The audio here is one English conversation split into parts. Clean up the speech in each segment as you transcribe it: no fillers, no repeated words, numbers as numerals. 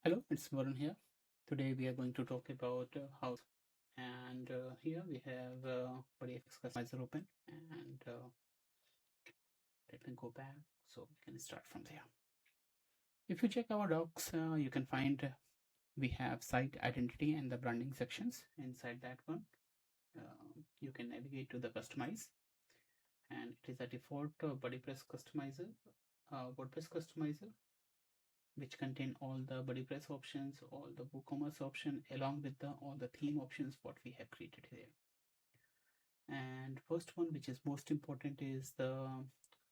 Hello, it's Varun here. Today we are going to talk about how and here we have BuddyX Customizer open and let me go back so we can start from there. If you check our docs, you can find we have site identity and the branding sections. Inside that one, you can navigate to the customize, and it is a default WordPress Customizer, which contain all the BuddyPress options, all the WooCommerce option, along with all the theme options what we have created here. And first one, which is most important, is the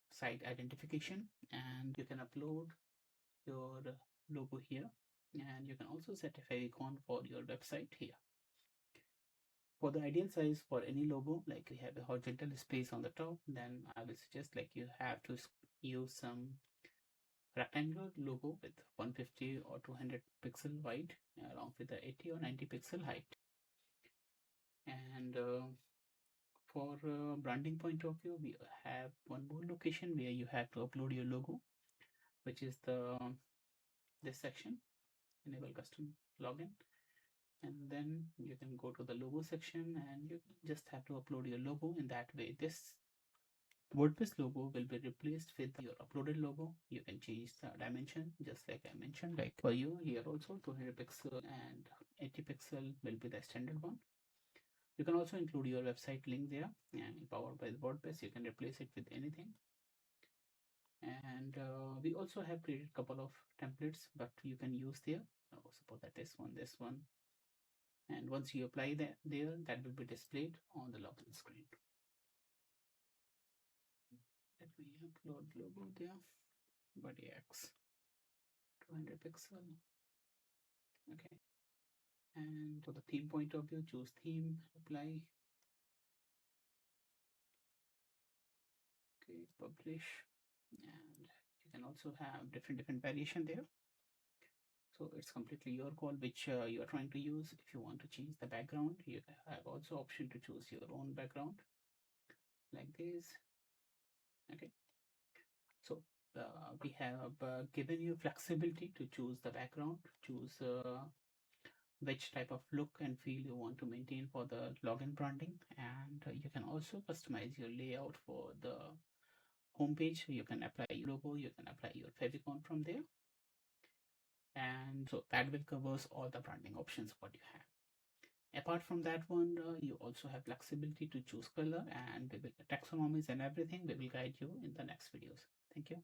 site identification, and you can upload your logo here, and you can also set a favicon for your website here. For the ideal size for any logo, like we have a horizontal space on the top, then I will suggest like you have to use some rectangular logo with 150 or 200 pixel wide along with the 80 or 90 pixel height. And for branding point of view, we have one more location where you have to upload your logo, which is this section, enable custom login. And then you can go to the logo section and you just have to upload your logo. In that way, this WordPress logo will be replaced with your uploaded logo. You can change the dimension just like I mentioned, like for you here also 200 pixel and 80 pixel will be the standard one. You can also include your website link there, and powered by WordPress you can replace it with anything. And we also have created a couple of templates but you can use there. Suppose that this one, and once you apply that there, that will be displayed on the login screen. Let me upload logo there, BuddyX 200 pixel. Okay, and for the theme point of view, choose theme, apply. Okay, publish, and you can also have different variation there. So it's completely your call which you are trying to use. If you want to change the background, you have also option to choose your own background like this. Okay, so we have given you flexibility to choose the background, choose which type of look and feel you want to maintain for the login branding, and you can also customize your layout for the homepage. You can apply your logo, you can apply your favicon from there, and so that will covers all the branding options what you have. Apart from that one, you also have flexibility to choose color, and we will taxonomies and everything we will guide you in the next videos. Thank you.